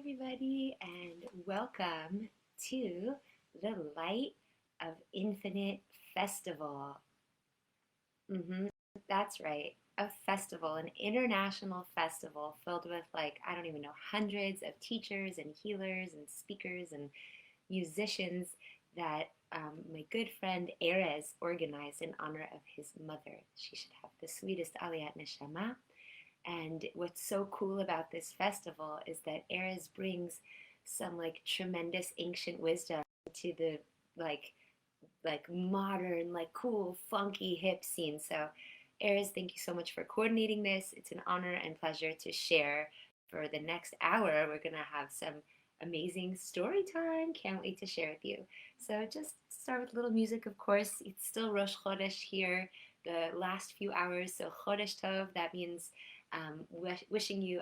everybody, and welcome to the Light of Infinite Festival. That's right, a festival, an international festival filled with, I don't even know, hundreds of teachers and healers and speakers and musicians that my good friend Erez organized in honor of his mother. She should have the sweetest Aliyat Neshama. And what's so cool about this festival is that Erez brings some tremendous ancient wisdom to the modern, cool, funky, hip scene. So Erez, thank you so much for coordinating this. It's an honor and pleasure to share. For the next hour, we're gonna have some amazing story time. Can't wait to share with you. So just start with a little music, of course. It's still Rosh Chodesh here, the last few hours. So Chodesh Tov, that means wishing you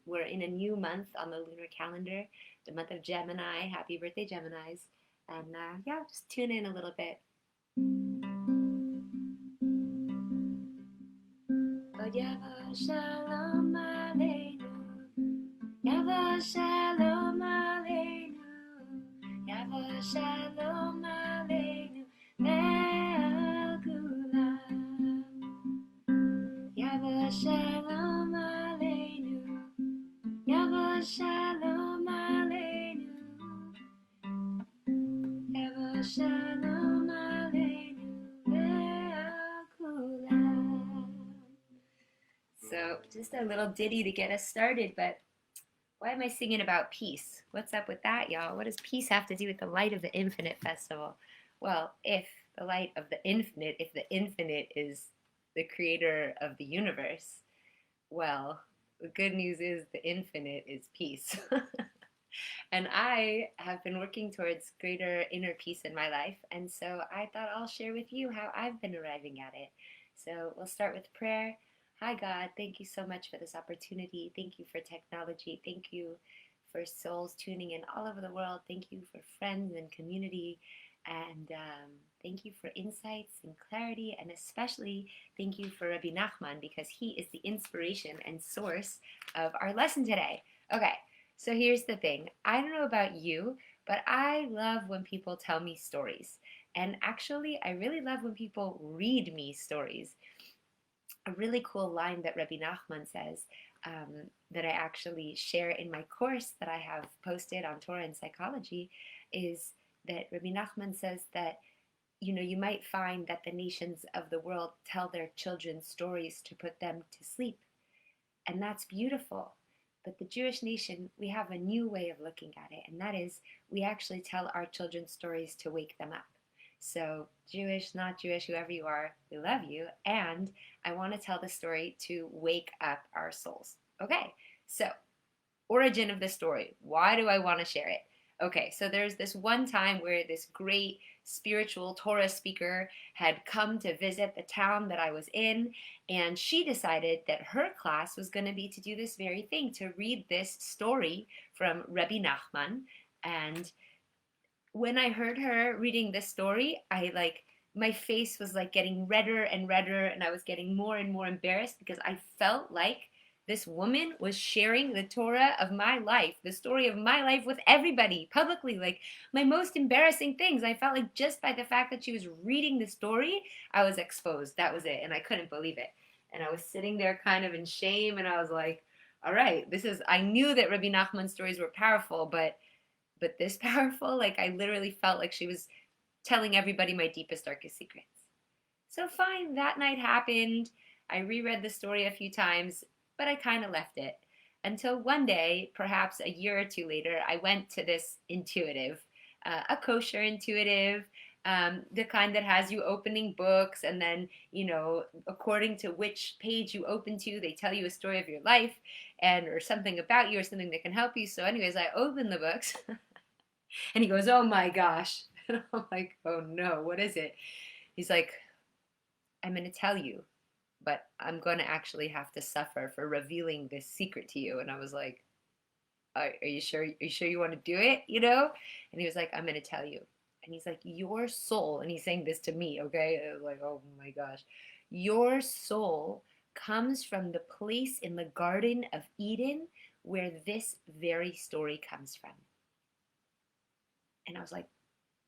we're in a new month on the lunar calendar, the month of Gemini. Happy birthday, Geminis. And just tune in a little bit. Yavo Shalom Aleinu, Yavo Shalom Aleinu, Yavo Shalom Aleinu, Ve'al Kulam, Yavo Shalom Aleinu, Yavo Shalom Aleinu, Yavo Shalom Aleinu, Ve'al Kulam. So just a little ditty to get us started, but why am I singing about peace? What's up with that, y'all? What does peace have to do with the Light of the Infinite Festival? Well, if the light of the infinite, if the infinite is the creator of the universe, well, the good news is the infinite is peace. And I have been working towards greater inner peace in my life, and so I thought I'll share with you how I've been arriving at it. So we'll start with prayer. Hi, God, thank you so much for this opportunity. Thank you for technology. Thank you for souls tuning in all over the world. Thank you for friends and community. And thank you for insights and clarity. And especially thank you for Rabbi Nachman, because he is the inspiration and source of our lesson today. Okay, so here's the thing. I don't know about you, but I love when people tell me stories. And actually, I really love when people read me stories. A really cool line that Rabbi Nachman says that I actually share in my course that I have posted on Torah and psychology is that Rabbi Nachman says that, you might find that the nations of the world tell their children stories to put them to sleep. And that's beautiful. But the Jewish nation, we have a new way of looking at it. And that is, we actually tell our children stories to wake them up. So Jewish, not Jewish, whoever you are, we love you. And I want to tell the story to wake up our souls. Okay, so origin of the story. Why do I want to share it? Okay, so there's this one time where this great spiritual Torah speaker had come to visit the town that I was in, and she decided that her class was going to be to do this very thing, to read this story from Rabbi Nachman. And when I heard her reading this story, my face was getting redder and redder, and I was getting more and more embarrassed because I felt like this woman was sharing the Torah of my life, the story of my life with everybody publicly, my most embarrassing things. I felt like just by the fact that she was reading the story, I was exposed. That was it, and I couldn't believe it. And I was sitting there kind of in shame, and I was like, all right, I knew that Rabbi Nachman's stories were powerful, but this powerful, I literally felt like she was telling everybody my deepest, darkest secrets. So fine, that night happened. I reread the story a few times, but I kind of left it. Until one day, perhaps a year or two later, I went to this intuitive, a kosher intuitive, the kind that has you opening books, and then, according to which page you open to, they tell you a story of your life or something about you or something that can help you. So anyways, I opened the books. And he goes, oh my gosh. And I'm like, oh no, what is it? He's like, I'm going to tell you, but I'm going to actually have to suffer for revealing this secret to you. And I was like, are you sure? Are you sure you want to do it? And he was like, I'm going to tell you. And he's like, your soul, and he's saying this to me, okay? I was like, oh my gosh. Your soul comes from the place in the Garden of Eden where this very story comes from. And I was like,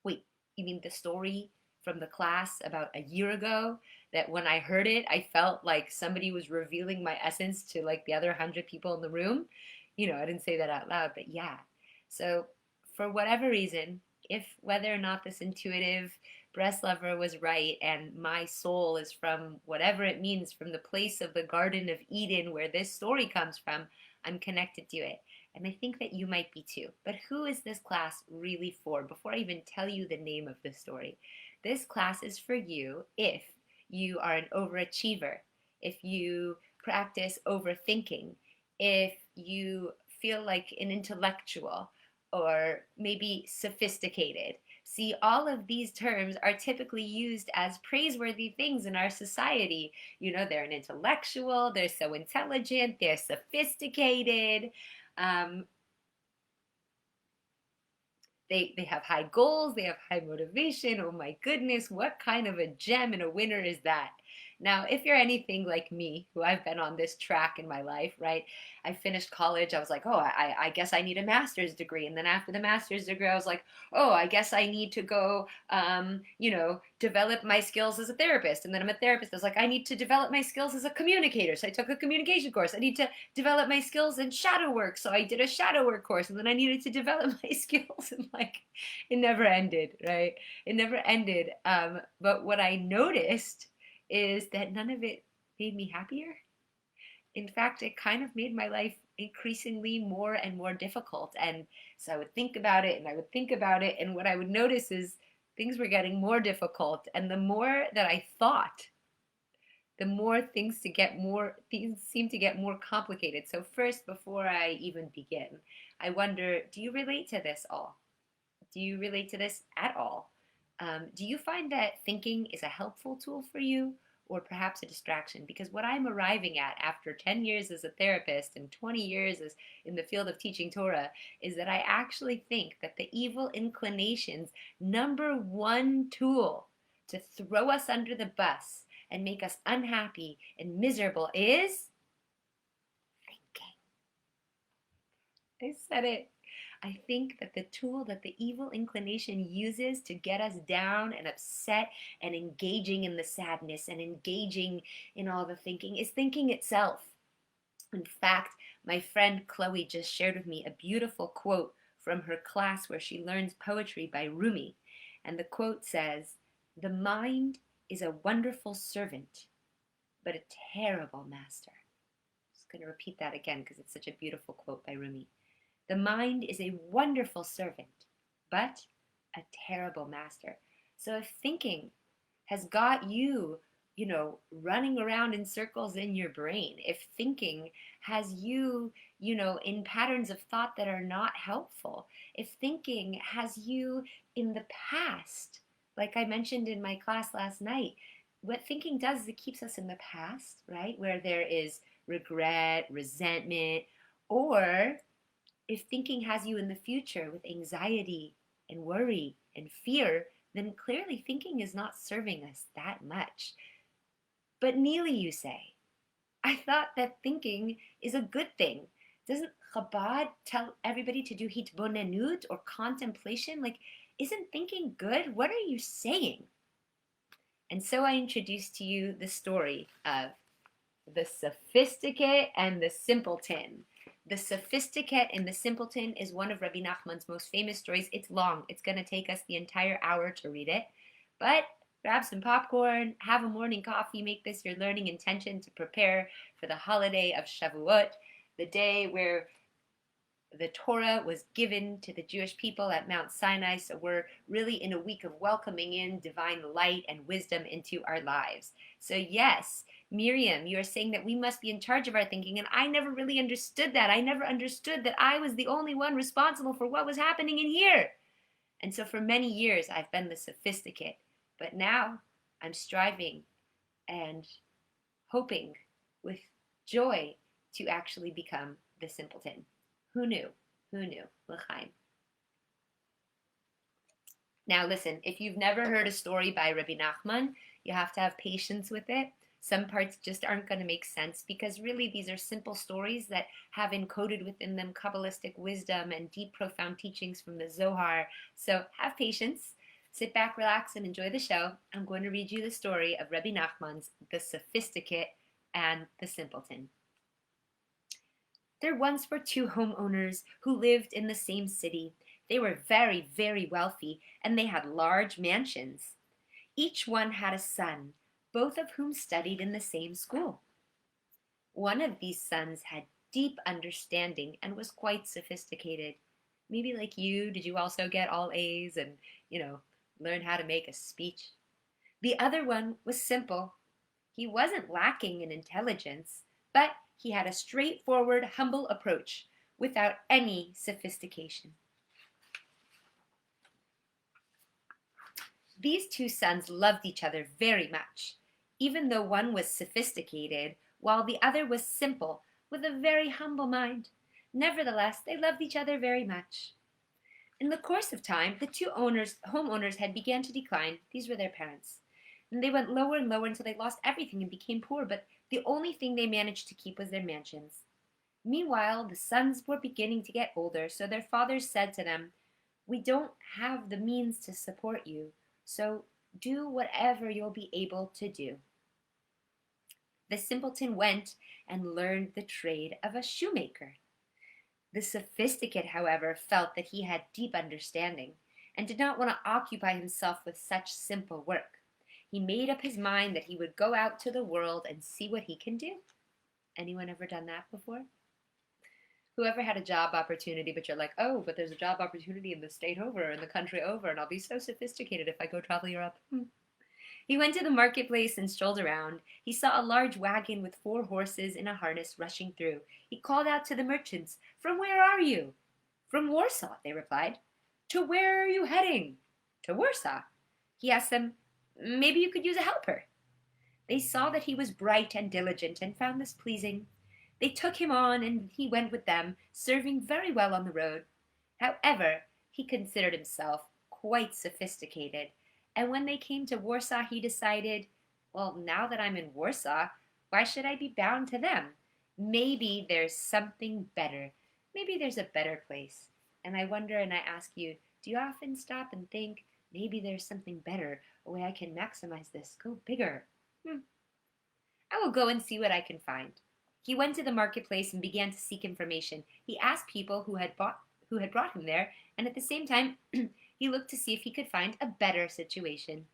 wait, you mean the story from the class about a year ago, that when I heard it, I felt like somebody was revealing my essence to like the other 100 people in the room? I didn't say that out loud, but yeah. So for whatever reason, if whether or not this intuitive Breslover was right and my soul is from whatever it means, from the place of the Garden of Eden where this story comes from, I'm connected to it. And I think that you might be too. But who is this class really for? Before I even tell you the name of the story, this class is for you if you are an overachiever, if you practice overthinking, if you feel like an intellectual or maybe sophisticated. See, all of these terms are typically used as praiseworthy things in our society. They're an intellectual, they're so intelligent, they're sophisticated. They have high goals, they have high motivation. Oh my goodness, what kind of a gem and a winner is that? Now, if you're anything like me, who I've been on this track in my life, right? I finished college, I was like, oh, I guess I need a master's degree. And then after the master's degree, I was like, oh, I guess I need to go, develop my skills as a therapist. And then I'm a therapist. I was like, I need to develop my skills as a communicator. So I took a communication course. I need to develop my skills in shadow work. So I did a shadow work course. And then I needed to develop my skills. And it never ended, right? It never ended. But what I noticed is that none of it made me happier. In fact, it kind of made my life increasingly more and more difficult. And so I would think about it and I would think about it. And what I would notice is things were getting more difficult. And the more that I thought, the more things seem to get more complicated. So first, before I even begin, I wonder, do you relate to this all? Do you relate to this at all? Do you find that thinking is a helpful tool for you, or perhaps a distraction? Because what I'm arriving at after 10 years as a therapist and 20 years as in the field of teaching Torah is that I actually think that the evil inclination's number one tool to throw us under the bus and make us unhappy and miserable is thinking. I said it. I think that the tool that the evil inclination uses to get us down and upset and engaging in the sadness and engaging in all the thinking is thinking itself. In fact, my friend Chloe just shared with me a beautiful quote from her class where she learns poetry by Rumi. And the quote says, "The mind is a wonderful servant, but a terrible master." I'm just going to repeat that again because it's such a beautiful quote by Rumi. The mind is a wonderful servant, but a terrible master. So if thinking has got you, running around in circles in your brain, if thinking has you, in patterns of thought that are not helpful, if thinking has you in the past, like I mentioned in my class last night, what thinking does is it keeps us in the past, right? Where there is regret, resentment, or if thinking has you in the future with anxiety and worry and fear, then clearly thinking is not serving us that much. But Nili, you say, I thought that thinking is a good thing. Doesn't Chabad tell everybody to do hitbonenut or contemplation? Isn't thinking good? What are you saying? And so I introduced to you the story of the sophisticate and the simpleton. The Sophisticate and the Simpleton is one of Rabbi Nachman's most famous stories. It's long. It's going to take us the entire hour to read it. But grab some popcorn, have a morning coffee, make this your learning intention to prepare for the holiday of Shavuot, the day where the Torah was given to the Jewish people at Mount Sinai. So we're really in a week of welcoming in divine light and wisdom into our lives. So yes, Miriam, you are saying that we must be in charge of our thinking, and I never really understood that. I never understood that I was the only one responsible for what was happening in here. And so for many years, I've been the sophisticate, but now I'm striving and hoping with joy to actually become the simpleton. Who knew? Who knew? L'chaim. Now listen, if you've never heard a story by Rabbi Nachman, you have to have patience with it. Some parts just aren't going to make sense because really these are simple stories that have encoded within them Kabbalistic wisdom and deep, profound teachings from the Zohar. So have patience, sit back, relax, and enjoy the show. I'm going to read you the story of Rabbi Nachman's The Sophisticate and the Simpleton. There once were two homeowners who lived in the same city. They were very, very wealthy, and they had large mansions. Each one had a son, both of whom studied in the same school. One of these sons had deep understanding and was quite sophisticated. Maybe like you, did you also get all A's and, learn how to make a speech? The other one was simple. He wasn't lacking in intelligence, but he had a straightforward, humble approach without any sophistication. These two sons loved each other very much, even though one was sophisticated, while the other was simple, with a very humble mind. Nevertheless, they loved each other very much. In the course of time, the two homeowners had began to decline. These were their parents. And they went lower and lower until they lost everything and became poor, but the only thing they managed to keep was their mansions. Meanwhile, the sons were beginning to get older, so their fathers said to them, "We don't have the means to support you, so do whatever you'll be able to do." The simpleton went and learned the trade of a shoemaker. The sophisticate, however, felt that he had deep understanding and did not want to occupy himself with such simple work. He made up his mind that he would go out to the world and see what he can do. Anyone ever done that before? Whoever had a job opportunity, but you're like, oh, but there's a job opportunity in the state over, in the country over, and I'll be so sophisticated if I go travel Europe. He went to the marketplace and strolled around. He saw a large wagon with 4 horses in a harness rushing through. He called out to the merchants, "From where are you?" "From Warsaw," they replied. "To where are you heading?" "To Warsaw." He asked them, "Maybe you could use a helper." They saw that he was bright and diligent and found this pleasing. They took him on and he went with them, serving very well on the road. However, he considered himself quite sophisticated, and when they came to Warsaw, he decided, well, now that I'm in Warsaw, why should I be bound to them? Maybe there's something better. Maybe there's a better place. And I wonder, and I ask you, do you often stop and think, maybe there's something better, a way I can maximize this, go bigger? I will go and see what I can find. He went to the marketplace and began to seek information. He asked people who had brought him there, and at the same time, he looked to see if he could find a better situation.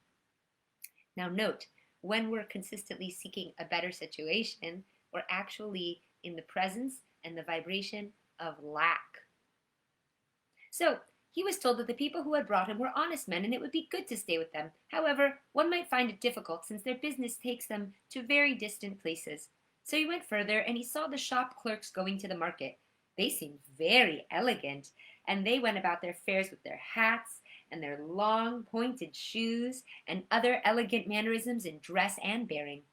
Now note, when we're consistently seeking a better situation, we're actually in the presence and the vibration of lack. So, he was told that the people who had brought him were honest men and it would be good to stay with them. However, one might find it difficult since their business takes them to very distant places. So he went further and he saw the shop clerks going to the market. They seemed very elegant, and they went about their fairs with their hats and their long pointed shoes and other elegant mannerisms in dress and bearing.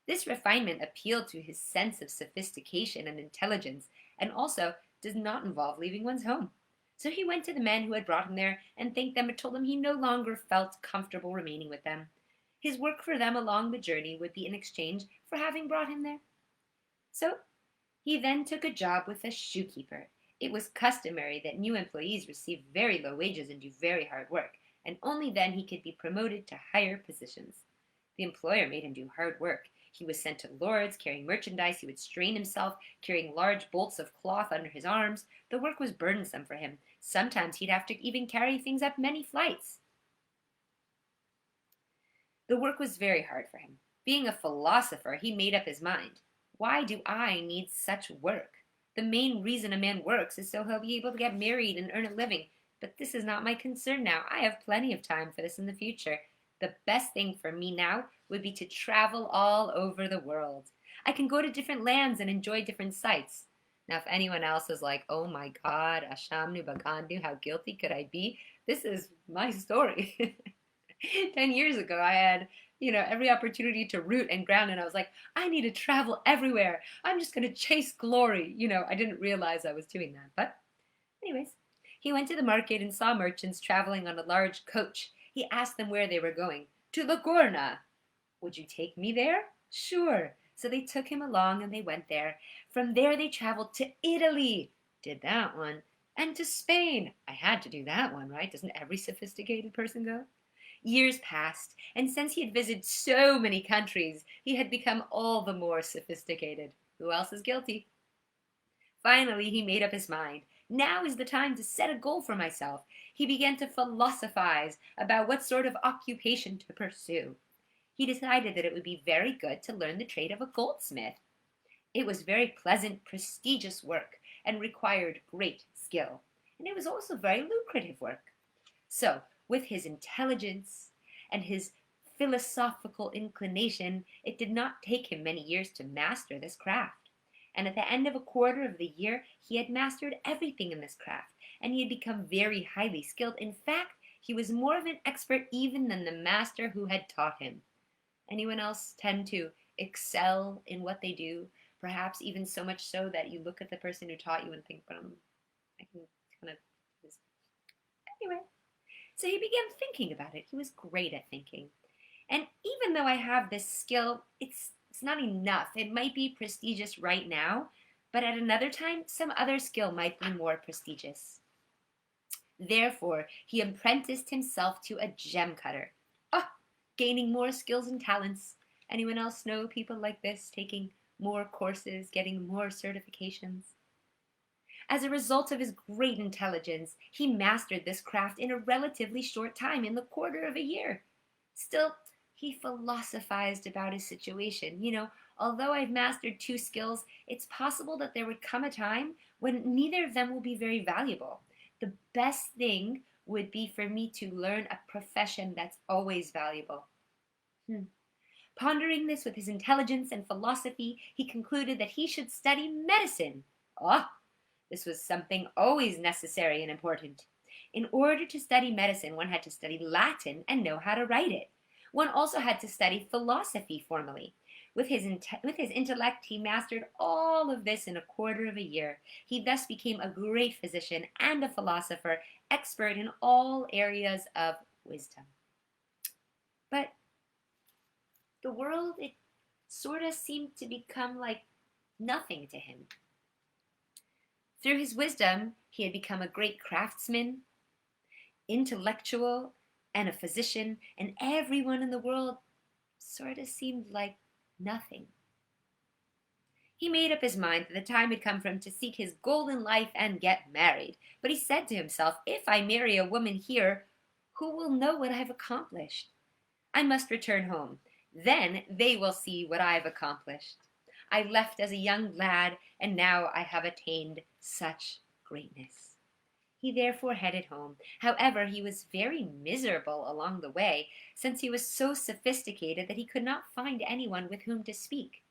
This refinement appealed to his sense of sophistication and intelligence, and also does not involve leaving one's home. So he went to the men who had brought him there and thanked them and told them he no longer felt comfortable remaining with them. His work for them along the journey would be in exchange for having brought him there. So he then took a job with a shoekeeper. It was customary that new employees receive very low wages and do very hard work, and only then he could be promoted to higher positions. The employer made him do hard work. He was sent to lords, carrying merchandise. He would strain himself, carrying large bolts of cloth under his arms. The work was burdensome for him. Sometimes he'd have to even carry things up many flights. The work was very hard for him. Being a philosopher, he made up his mind. Why do I need such work? The main reason a man works is so he'll be able to get married and earn a living. But this is not my concern now. I have plenty of time for this in the future. The best thing for me now would be to travel all over the world. I can go to different lands and enjoy different sights. Now, if anyone else is like, oh my God, Ashamnu Bagandu, how guilty could I be? This is my story. 10 years ago, I had, every opportunity to root and ground, and I was like, I need to travel everywhere. I'm just going to chase glory. I didn't realize I was doing that. But anyways, he went to the market and saw merchants traveling on a large coach. He asked them where they were going. To the Gorna. Would you take me there? Sure. So they took him along and they went there. From there they traveled to Italy. Did that one. And to Spain. I had to do that one, right? Doesn't every sophisticated person go? Years passed, and since he had visited so many countries, he had become all the more sophisticated. Who else is guilty? Finally, he made up his mind. Now is the time to set a goal for myself. He began to philosophize about what sort of occupation to pursue. He decided that it would be very good to learn the trade of a goldsmith. It was very pleasant, prestigious work and required great skill. And it was also very lucrative work. So, with his intelligence and his philosophical inclination, it did not take him many years to master this craft. And at the end of a quarter of the year, he had mastered everything in this craft, and he had become very highly skilled. In fact, he was more of an expert even than the master who had taught him. Anyone else tend to excel in what they do? Perhaps even so much so that you look at the person who taught you and think, I can kind of do this. Anyway, so he began thinking about it. He was great at thinking. And even though I have this skill, it's not enough. It might be prestigious right now, but at another time, some other skill might be more prestigious. Therefore, he apprenticed himself to a gem cutter. Gaining more skills and talents. Anyone else know people like this, taking more courses, getting more certifications? As a result of his great intelligence, he mastered this craft in a relatively short time, in the quarter of a year. Still, he philosophized about his situation. Although I've mastered 2 skills, it's possible that there would come a time when neither of them will be very valuable. The best thing would be for me to learn a profession that's always valuable. Pondering this with his intelligence and philosophy, he concluded that he should study medicine. This was something always necessary and important. In order to study medicine, one had to study Latin and know how to write it. One also had to study philosophy formally. With his intellect, he mastered all of this in a quarter of a year. He thus became a great physician and a philosopher, expert in all areas of wisdom. But the world, it sort of seemed to become like nothing to him. Through his wisdom, he had become a great craftsman, intellectual, and a physician, and everyone in the world sort of seemed like nothing. He made up his mind that the time had come for him to seek his goal in life and get married. But he said to himself, if I marry a woman here, who will know what I have accomplished? I must return home. Then they will see what I have accomplished. I left as a young lad, and now I have attained such greatness. He therefore headed home. However, he was very miserable along the way, since he was so sophisticated that he could not find anyone with whom to speak.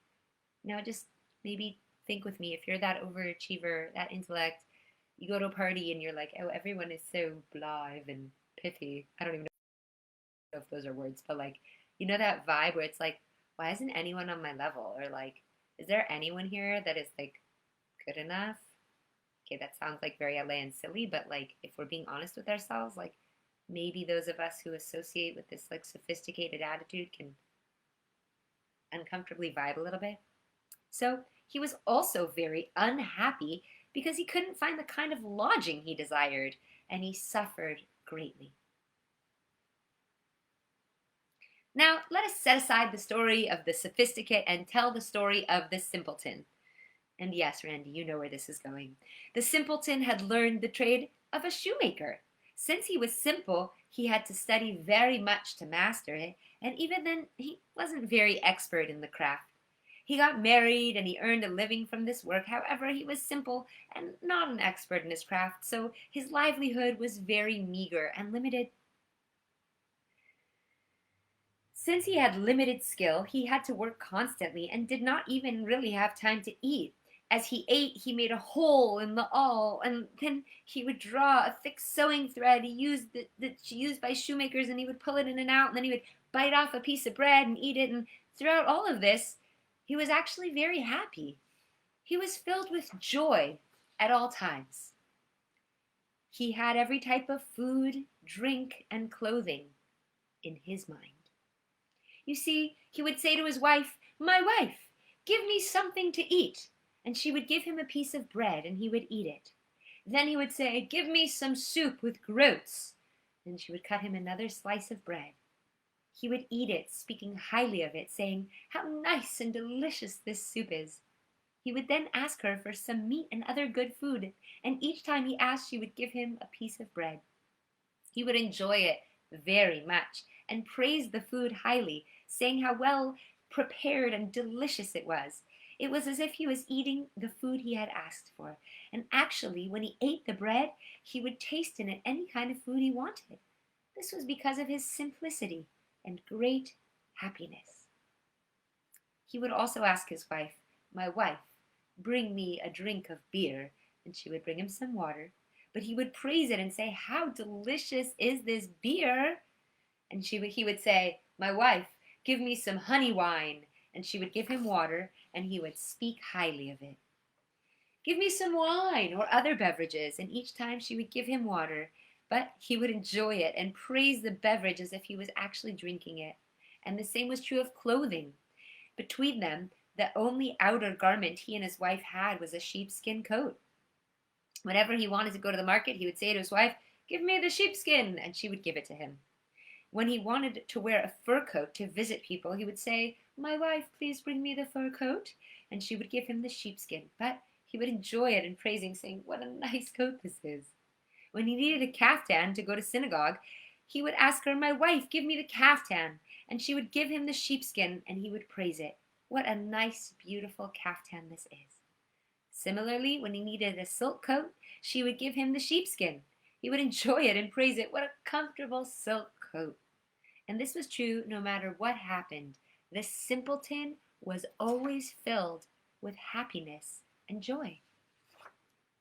Now just maybe think with me, if you're that overachiever, that intellect, you go to a party and you're like, oh, everyone is so blithe and pithy. I don't even know if those are words, but like, that vibe where it's like, why isn't anyone on my level? Or like, is there anyone here that is like good enough? Okay, that sounds like very LA and silly, but like, if we're being honest with ourselves, like maybe those of us who associate with this like sophisticated attitude can uncomfortably vibe a little bit. So he was also very unhappy because he couldn't find the kind of lodging he desired, and he suffered greatly. Now, let us set aside the story of the sophisticate and tell the story of the simpleton. And yes, Randy, you know where this is going. The simpleton had learned the trade of a shoemaker. Since he was simple, he had to study very much to master it, and even then, he wasn't very expert in the craft. He got married and he earned a living from this work. However, he was simple and not an expert in his craft, so his livelihood was very meager and limited. Since he had limited skill, he had to work constantly and did not even really have time to eat. As he ate, he made a hole in the awl, and then he would draw a thick sewing thread that's used by shoemakers, and he would pull it in and out, and then he would bite off a piece of bread and eat it, and throughout all of this, he was actually very happy. He was filled with joy at all times. He had every type of food, drink, and clothing in his mind. You see, He would say to his wife, "My wife, give me something to eat." And she would give him a piece of bread, and he would eat it. Then he would say, "Give me some soup with groats." And she would cut him another slice of bread. He would eat it, speaking highly of it, saying, "How nice and delicious this soup is." He would then ask her for some meat and other good food, and each time he asked, she would give him a piece of bread. He would enjoy it very much and praise the food highly, saying how well prepared and delicious it was. It was as if he was eating the food he had asked for, and actually, when he ate the bread, he would taste in it any kind of food he wanted. This was because of his simplicity and great happiness. He would also ask his wife, "My wife, bring me a drink of beer," and she would bring him some water. But he would praise it and say, "How delicious is this beer?" And he would say, "My wife, give me some honey wine," and she would give him water, and he would speak highly of it. "Give me some wine," or other beverages, and each time she would give him water, but he would enjoy it and praise the beverage as if he was actually drinking it. And the same was true of clothing. Between them, the only outer garment he and his wife had was a sheepskin coat. Whenever he wanted to go to the market, he would say to his wife, "Give me the sheepskin," and she would give it to him. When he wanted to wear a fur coat to visit people, he would say, "My wife, please bring me the fur coat," and she would give him the sheepskin. But he would enjoy it and praising, saying, "What a nice coat this is." When he needed a caftan to go to synagogue, he would ask her, "My wife, give me the caftan," and she would give him the sheepskin, and he would praise it. "What a nice, beautiful caftan this is." Similarly, when he needed a silk coat, she would give him the sheepskin. He would enjoy it and praise it. "What a comfortable silk coat." And this was true no matter what happened. The simpleton was always filled with happiness and joy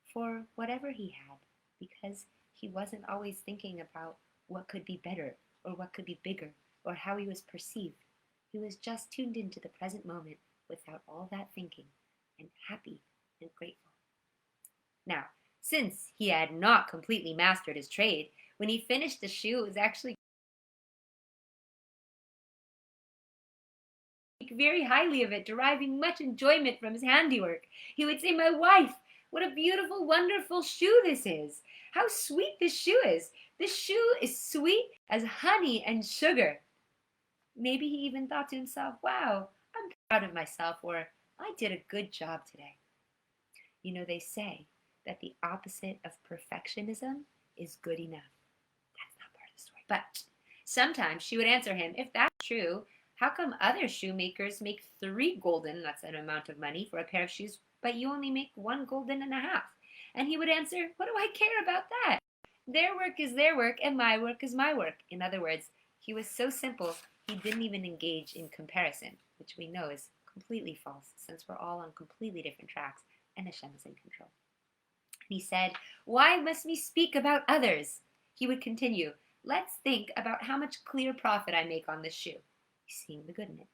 for whatever he had, because he wasn't always thinking about what could be better or what could be bigger or how he was perceived. He was just tuned into the present moment without all that thinking, and happy and grateful. Now, since he had not completely mastered his trade, when he finished the shoe, it was actually very highly of it, deriving much enjoyment from his handiwork. He would say, "My wife, what a beautiful, wonderful shoe this is. How sweet this shoe is. This shoe is sweet as honey and sugar." Maybe he even thought to himself, "Wow, I'm proud of myself," or "I did a good job today." You know, they say that the opposite of perfectionism is good enough. That's not part of the story. But sometimes she would answer him, "If that's true, how come other shoemakers make 3 gulden, that's an amount of money, for a pair of shoes, but you only make 1 gulden and a half?" And he would answer, "What do I care about that? Their work is their work, and my work is my work." In other words, he was so simple, he didn't even engage in comparison, which we know is completely false, since we're all on completely different tracks, and Hashem is in control. He said, "Why must we speak about others?" He would continue, "Let's think about how much clear profit I make on this shoe." He's seeing the good in it.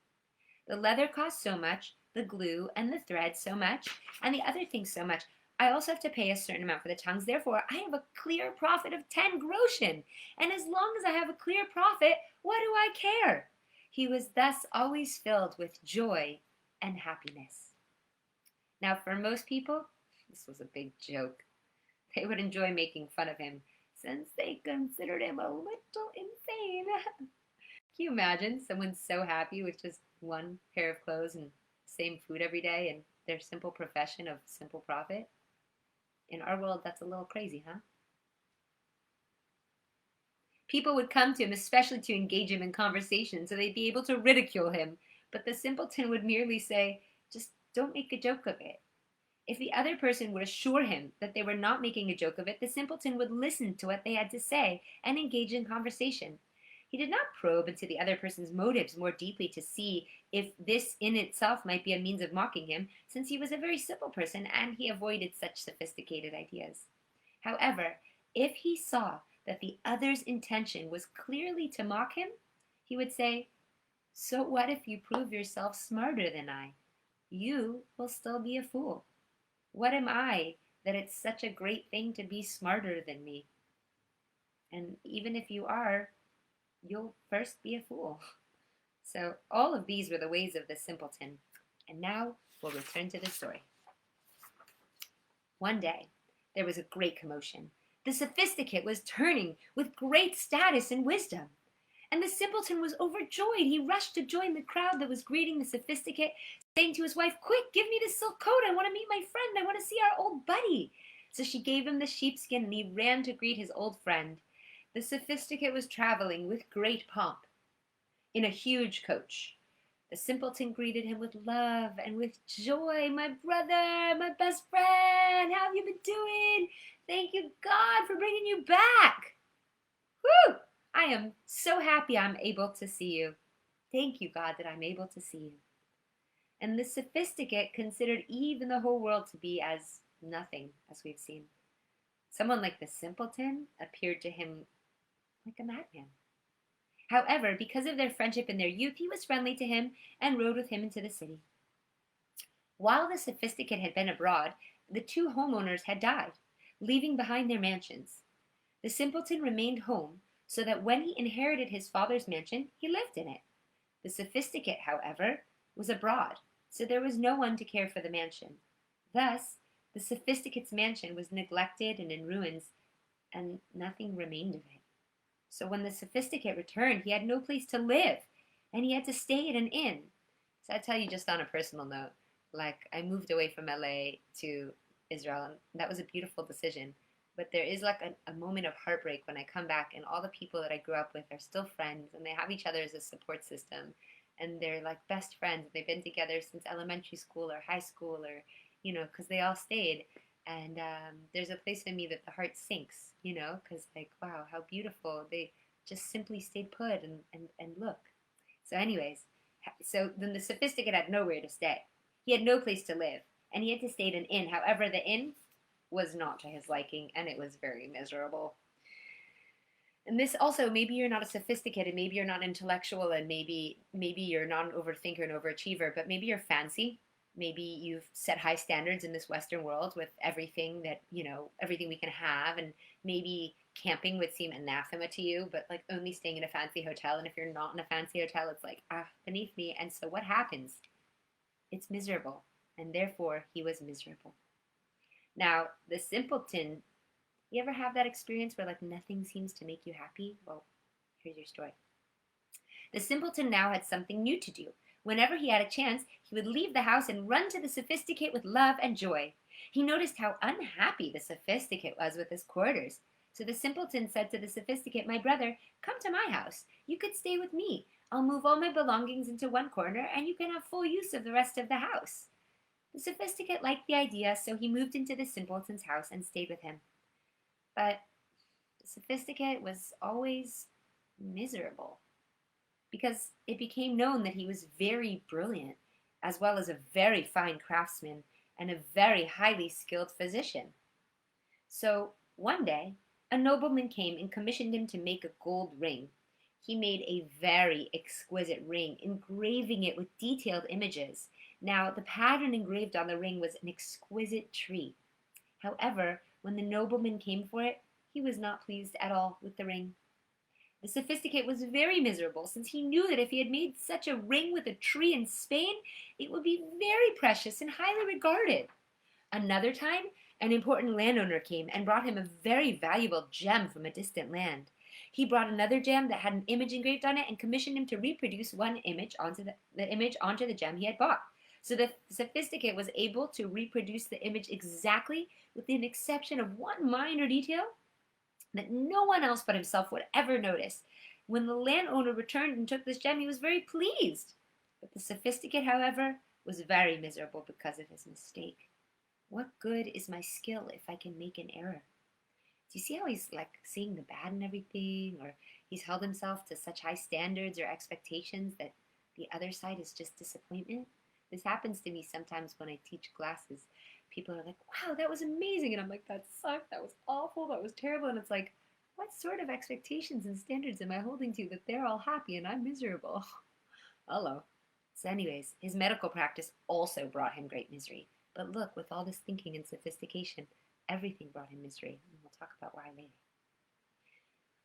"The leather costs so much, the glue and the thread so much, and the other things so much. I also have to pay a certain amount for the tongues. Therefore, I have a clear profit of 10 groschen. And as long as I have a clear profit, what do I care?" He was thus always filled with joy and happiness. Now, for most people, this was a big joke. They would enjoy making fun of him, since they considered him a little insane. Can you imagine someone so happy with just one pair of clothes and same food every day and their simple profession of simple profit? In our world, that's a little crazy, huh? People would come to him, especially to engage him in conversation, so they'd be able to ridicule him. But the simpleton would merely say, "Just don't make a joke of it." If the other person would assure him that they were not making a joke of it, the simpleton would listen to what they had to say and engage in conversation. He did not probe into the other person's motives more deeply to see if this in itself might be a means of mocking him, since he was a very simple person and he avoided such sophisticated ideas. However, if he saw that the other's intention was clearly to mock him, he would say, "So what if you prove yourself smarter than I? You will still be a fool. What am I that it's such a great thing to be smarter than me? And even if you are, you'll first be a fool." So all of these were the ways of the simpleton. And now we'll return to the story. One day, there was a great commotion. The sophisticate was turning with great status and wisdom. And the simpleton was overjoyed. He rushed to join the crowd that was greeting the sophisticate, saying to his wife, "Quick, give me the silk coat. I want to meet my friend. I want to see our old buddy." So she gave him the sheepskin, and he ran to greet his old friend. The sophisticate was traveling with great pomp in a huge coach. The simpleton greeted him with love and with joy. "My brother, my best friend, how have you been doing? Thank you, God, for bringing you back. Whew! I am so happy I'm able to see you. Thank you, God, that I'm able to see you." And the sophisticate considered even the whole world to be as nothing, as we've seen. Someone like the simpleton appeared to him like a madman. However, because of their friendship in their youth, he was friendly to him and rode with him into the city. While the sophisticate had been abroad, the two homeowners had died, leaving behind their mansions. The simpleton remained home, so that when he inherited his father's mansion, he lived in it. The sophisticate, however, was abroad, so there was no one to care for the mansion. Thus, the sophisticate's mansion was neglected and in ruins, and nothing remained of it. So when the sophisticate returned, he had no place to live, and he had to stay at an inn. So I tell you just on a personal note, like I moved away from LA to Israel, and that was a beautiful decision. But there is like a moment of heartbreak when I come back, and all the people that I grew up with are still friends, and they have each other as a support system, and they're like best friends. They've been together since elementary school or high school, or because they all stayed. And there's a place in me that the heart sinks, because like, wow, how beautiful. They just simply stayed put and look. So anyways, so then the sophisticate had nowhere to stay. He had no place to live, and he had to stay at an inn. However, the inn was not to his liking, and it was very miserable. And this also, maybe you're not a sophisticated, maybe you're not intellectual, and maybe you're not an overthinker and overachiever, but maybe you're fancy. Maybe you've set high standards in this Western world with everything that, everything we can have. And maybe camping would seem anathema to you, but like only staying in a fancy hotel. And if you're not in a fancy hotel, it's like, beneath me. And so what happens? It's miserable. And therefore, he was miserable. Now, the simpleton, you ever have that experience where like nothing seems to make you happy? Well, here's your story. The simpleton now had something new to do. Whenever he had a chance, he would leave the house and run to the sophisticate with love and joy. He noticed how unhappy the sophisticate was with his quarters. So the simpleton said to the sophisticate, "My brother, come to my house. You could stay with me. I'll move all my belongings into one corner, and you can have full use of the rest of the house." The sophisticate liked the idea, so he moved into the simpleton's house and stayed with him. But the sophisticate was always miserable, because it became known that he was very brilliant, as well as a very fine craftsman and a very highly skilled physician. So one day, a nobleman came and commissioned him to make a gold ring. He made a very exquisite ring, engraving it with detailed images. Now, the pattern engraved on the ring was an exquisite tree. However, when the nobleman came for it, he was not pleased at all with the ring. The sophisticate was very miserable, since he knew that if he had made such a ring with a tree in Spain, it would be very precious and highly regarded. Another time, an important landowner came and brought him a very valuable gem from a distant land. He brought another gem that had an image engraved on it and commissioned him to reproduce one image onto the gem he had bought. So the sophisticate was able to reproduce the image exactly, with the exception of one minor detail that no one else but himself would ever notice. When the landowner returned and took this gem, he was very pleased. But the sophisticate, however, was very miserable because of his mistake. What good is my skill if I can make an error? Do you see how he's like seeing the bad in everything? Or he's held himself to such high standards or expectations that the other side is just disappointment? This happens to me sometimes when I teach classes. People are like, "Wow, that was amazing." And I'm like, "That sucked. That was awful. That was terrible." And it's like, what sort of expectations and standards am I holding to that they're all happy and I'm miserable? Hello. So anyways, his medical practice also brought him great misery. But look, with all this thinking and sophistication, everything brought him misery. And we'll talk about why later.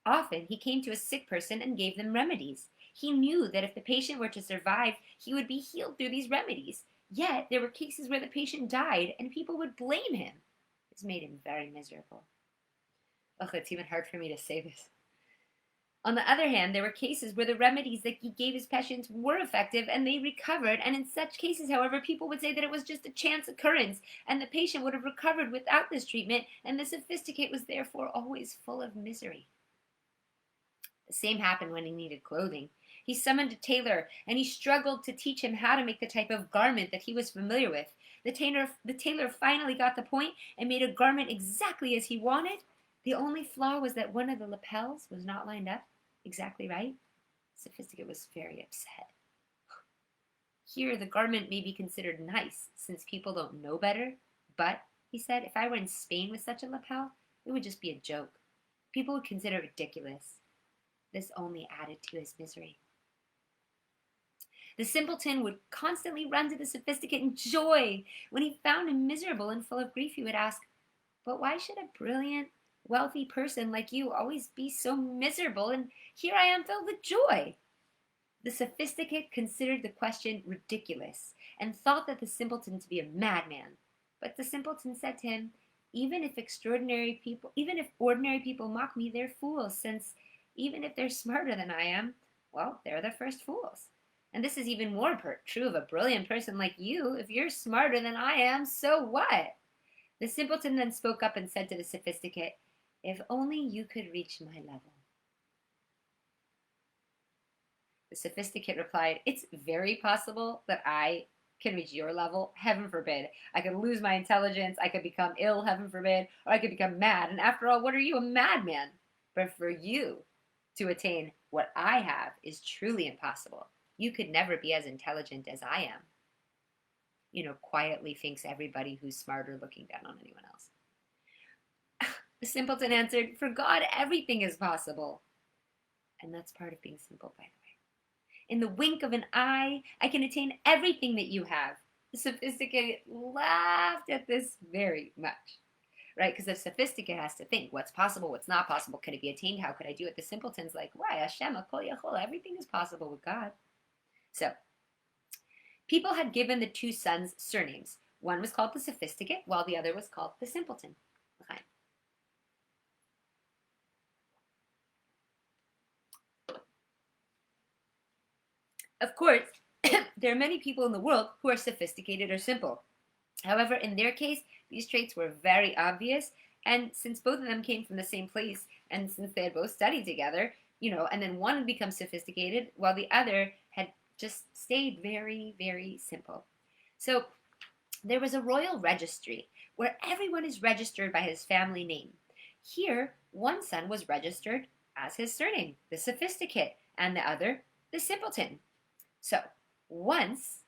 Often he came to a sick person and gave them remedies. He knew that if the patient were to survive, he would be healed through these remedies. Yet there were cases where the patient died and people would blame him. This made him very miserable. Ugh, it's even hard for me to say this. On the other hand, there were cases where the remedies that he gave his patients were effective and they recovered, and in such cases, however, people would say that it was just a chance occurrence and the patient would have recovered without this treatment, and the sophisticate was therefore always full of misery. The same happened when he needed clothing. He summoned a tailor, and he struggled to teach him how to make the type of garment that he was familiar with. The tailor finally got the point and made a garment exactly as he wanted. The only flaw was that one of the lapels was not lined up exactly right. The sophisticate was very upset. Here, the garment may be considered nice, since people don't know better. But, he said, if I were in Spain with such a lapel, it would just be a joke. People would consider it ridiculous. This only added to his misery. The simpleton would constantly run to the sophisticate in joy. When he found him miserable and full of grief, he would ask, "But why should a brilliant, wealthy person like you always be so miserable, and here I am filled with joy?" The sophisticate considered the question ridiculous and thought that the simpleton to be a madman. But the simpleton said to him, even if ordinary people mock me, they're fools, since even if they're smarter than I am, well, they're the first fools. And this is even more true of a brilliant person like you. If you're smarter than I am, so what? The simpleton then spoke up and said to the sophisticate, "If only you could reach my level." The sophisticate replied, "It's very possible that I can reach your level. Heaven forbid. I could lose my intelligence, I could become ill, heaven forbid, or I could become mad. And after all, what are you, a madman? But for you to attain what I have is truly impossible. You could never be as intelligent as I am." Quietly thinks everybody who's smarter looking down on anyone else. The simpleton answered, "For God, everything is possible." And that's part of being simple, by the way. "In the wink of an eye, I can attain everything that you have." The sophisticate laughed at this very much, right? Because the sophisticate has to think, what's possible, what's not possible, can it be attained, how could I do it? The simpleton's like, why, Hashem, Kol Yachol, everything is possible with God. So, people had given the two sons surnames. One was called the sophisticate, while the other was called the simpleton. Okay. Of course, there are many people in the world who are sophisticated or simple. However, in their case, these traits were very obvious, and since both of them came from the same place, and since they had both studied together, and then one had become sophisticated, while the other had just stayed very, very simple. So there was a royal registry where everyone is registered by his family name. Here, one son was registered as his surname, the sophisticate, and the other, the simpleton. So once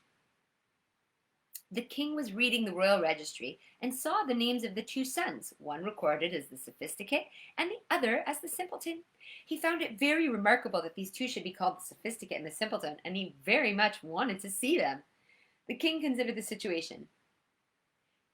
the king was reading the royal registry and saw the names of the two sons, one recorded as the sophisticate and the other as the simpleton. He found it very remarkable that these two should be called the sophisticate and the simpleton, and he very much wanted to see them. The king considered the situation.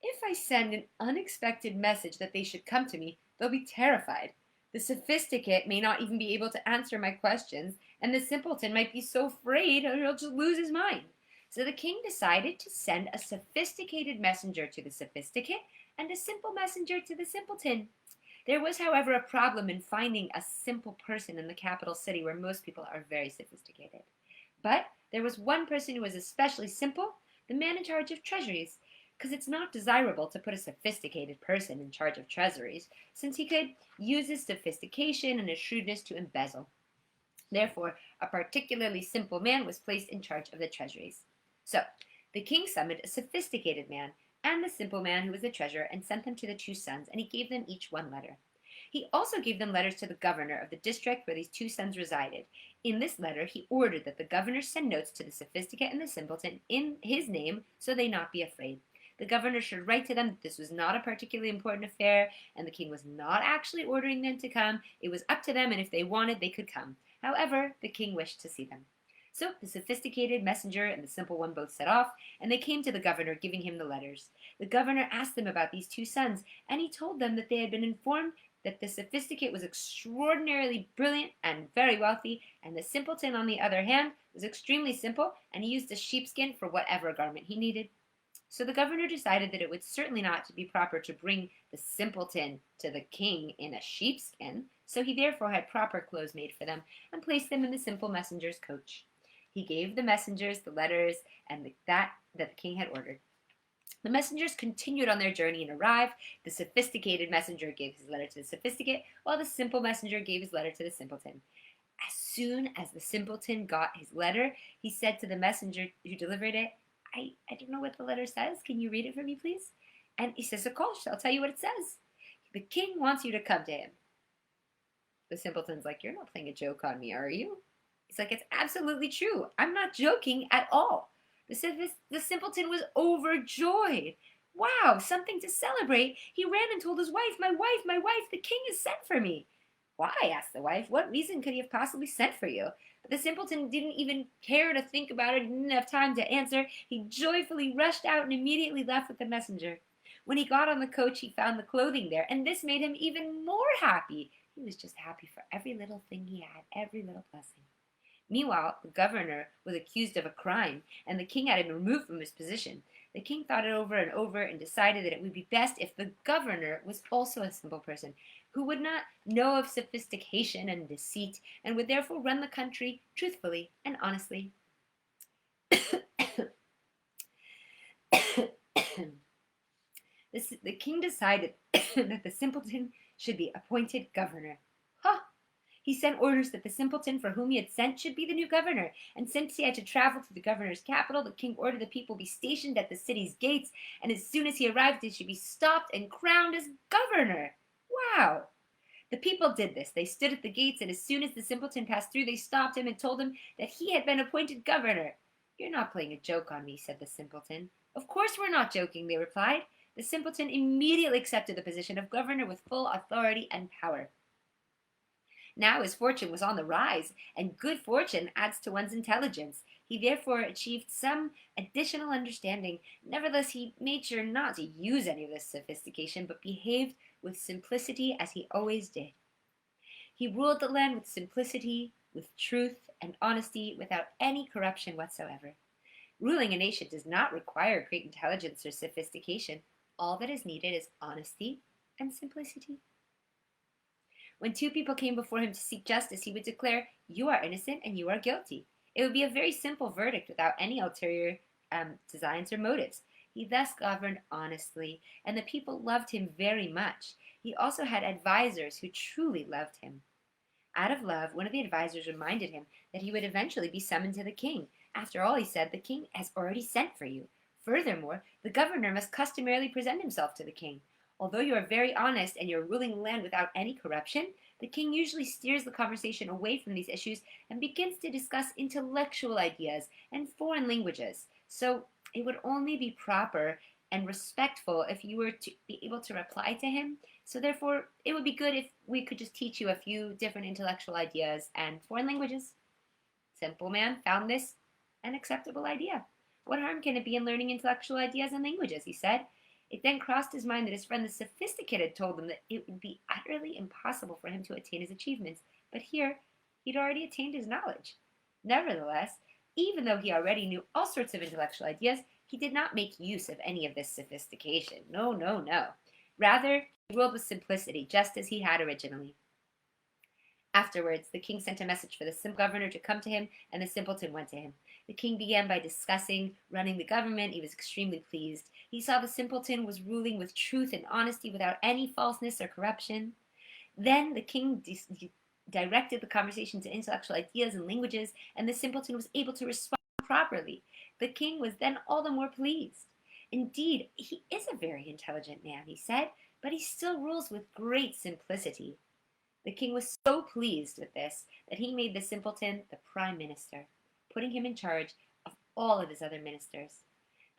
"If I send an unexpected message that they should come to me, they'll be terrified. The sophisticate may not even be able to answer my questions, and the simpleton might be so afraid he'll just lose his mind." So the king decided to send a sophisticated messenger to the sophisticate and a simple messenger to the simpleton. There was, however, a problem in finding a simple person in the capital city where most people are very sophisticated. But there was one person who was especially simple, the man in charge of treasuries, because it's not desirable to put a sophisticated person in charge of treasuries, since he could use his sophistication and his shrewdness to embezzle. Therefore, a particularly simple man was placed in charge of the treasuries. So, the king summoned a sophisticated man and the simple man who was the treasurer and sent them to the two sons, and he gave them each one letter. He also gave them letters to the governor of the district where these two sons resided. In this letter, he ordered that the governor send notes to the sophisticate and the simpleton in his name, so they not be afraid. The governor should write to them that this was not a particularly important affair, and the king was not actually ordering them to come. It was up to them, and if they wanted, they could come. However, the king wished to see them. So the sophisticated messenger and the simple one both set off, and they came to the governor, giving him the letters. The governor asked them about these two sons, and he told them that they had been informed that the sophisticate was extraordinarily brilliant and very wealthy, and the simpleton, on the other hand, was extremely simple, and he used a sheepskin for whatever garment he needed. So the governor decided that it would certainly not be proper to bring the simpleton to the king in a sheepskin, so he therefore had proper clothes made for them and placed them in the simple messenger's coach. He gave the messengers the letters and that the king had ordered. The messengers continued on their journey and arrived. The sophisticated messenger gave his letter to the sophisticate, while the simple messenger gave his letter to the simpleton. As soon as the simpleton got his letter, he said to the messenger who delivered it, I don't know what the letter says. Can you read it for me, please? And he says, of course, I'll tell you what it says. The king wants you to come to him. The simpleton's like, you're not playing a joke on me, are you? He's like, it's absolutely true. I'm not joking at all. The simpleton was overjoyed. Wow, something to celebrate. He ran and told his wife, my wife, the king has sent for me. Why? Asked the wife. What reason could he have possibly sent for you? But the simpleton didn't even care to think about it, didn't have time to answer. He joyfully rushed out and immediately left with the messenger. When he got on the coach, he found the clothing there, and this made him even more happy. He was just happy for every little thing he had, every little blessing. Meanwhile, the governor was accused of a crime, and the king had him removed from his position. The king thought it over and decided that it would be best if the governor was also a simple person, who would not know of sophistication and deceit, and would therefore run the country truthfully and honestly. The king decided that the simpleton should be appointed governor. He sent orders that the simpleton for whom he had sent should be the new governor, and since he had to travel to the governor's capital, the king ordered the people be stationed at the city's gates, and as soon as he arrived, he should be stopped and crowned as governor. Wow! The people did this. They stood at the gates, and as soon as the simpleton passed through, they stopped him and told him that he had been appointed governor. You're not playing a joke on me, said the simpleton. Of course we're not joking, they replied. The simpleton immediately accepted the position of governor with full authority and power. Now his fortune was on the rise, and good fortune adds to one's intelligence. He therefore achieved some additional understanding. Nevertheless, he made sure not to use any of this sophistication, but behaved with simplicity as he always did. He ruled the land with simplicity, with truth and honesty, without any corruption whatsoever. Ruling a nation does not require great intelligence or sophistication. All that is needed is honesty and simplicity. When two people came before him to seek justice, he would declare, you are innocent and you are guilty. It would be a very simple verdict without any ulterior designs or motives. He thus governed honestly, and the people loved him very much. He also had advisors who truly loved him. Out of love, one of the advisors reminded him that he would eventually be summoned to the king. After all, he said, the king has already sent for you. Furthermore, the governor must customarily present himself to the king. Although you are very honest and you're ruling the land without any corruption, the king usually steers the conversation away from these issues and begins to discuss intellectual ideas and foreign languages. So it would only be proper and respectful if you were to be able to reply to him. So therefore, it would be good if we could just teach you a few different intellectual ideas and foreign languages. Simple man found this an acceptable idea. What harm can it be in learning intellectual ideas and languages, he said. It then crossed his mind that his friend the sophisticated had told him that it would be utterly impossible for him to attain his achievements, but here he'd already attained his knowledge. Nevertheless, even though he already knew all sorts of intellectual ideas, he did not make use of any of this sophistication. No. Rather, he ruled with simplicity, just as he had originally. Afterwards, the king sent a message for the governor to come to him, and the simpleton went to him. The king began by discussing running the government. He was extremely pleased. He saw the simpleton was ruling with truth and honesty without any falseness or corruption. Then the king directed the conversation to intellectual ideas and languages, and the simpleton was able to respond properly. The king was then all the more pleased. Indeed, he is a very intelligent man, he said, but he still rules with great simplicity. The king was so pleased with this that he made the simpleton the prime minister, putting him in charge of all of his other ministers.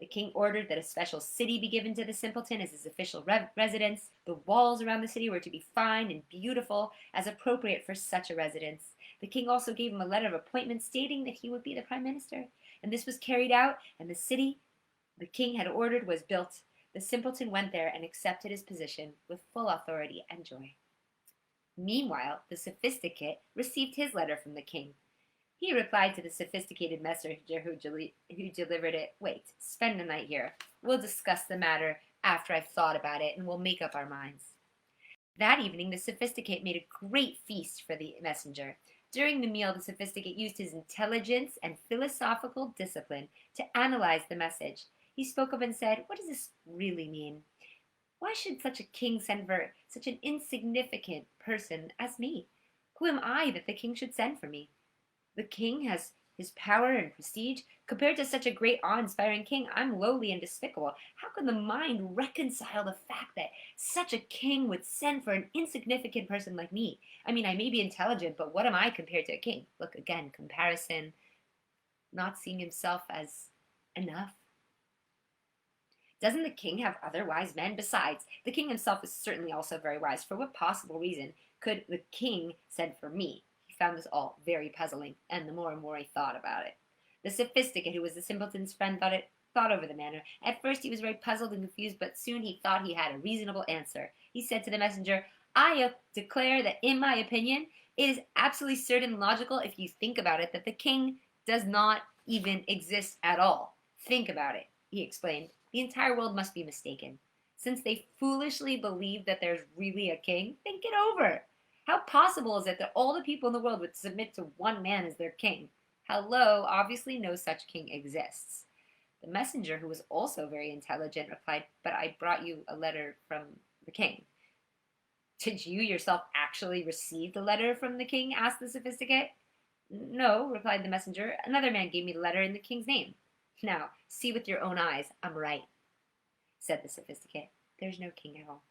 The king ordered that a special city be given to the simpleton as his official residence. The walls around the city were to be fine and beautiful, as appropriate for such a residence. The king also gave him a letter of appointment stating that he would be the prime minister. And this was carried out, and the city the king had ordered was built. The simpleton went there and accepted his position with full authority and joy. Meanwhile, the sophisticate received his letter from the king. He replied to the sophisticated messenger who delivered it, "Wait, spend the night here. We'll discuss the matter after I've thought about it, and we'll make up our minds." That evening, the sophisticate made a great feast for the messenger. During the meal, the sophisticate used his intelligence and philosophical discipline to analyze the message. He spoke up and said, "What does this really mean? Why should such a king send for such an insignificant person as me? Who am I that the king should send for me? The king has his power and prestige. Compared to such a great awe-inspiring king, I'm lowly and despicable. How can the mind reconcile the fact that such a king would send for an insignificant person like me? I mean, I may be intelligent, but what am I compared to a king?" Look, again, comparison, not seeing himself as enough. Doesn't the king have other wise men? Besides, the king himself is certainly also very wise. For what possible reason could the king send for me? He found this all very puzzling, and the more and more he thought about it. The sophisticate, who was the simpleton's friend, thought over the matter. At first he was very puzzled and confused, but soon he thought he had a reasonable answer. He said to the messenger, "I declare that, in my opinion, it is absolutely certain and logical, if you think about it, that the king does not even exist at all. Think about it," he explained. "The entire world must be mistaken. Since they foolishly believe that there's really a king, think it over. How possible is it that all the people in the world would submit to one man as their king? Hello, obviously no such king exists." The messenger, who was also very intelligent, replied, "But I brought you a letter from the king." "Did you yourself actually receive the letter from the king?" asked the sophisticate. "No," replied the messenger. "Another man gave me the letter in the king's name." "Now, see with your own eyes. I'm right," said the sophisticate. "There's no king at all."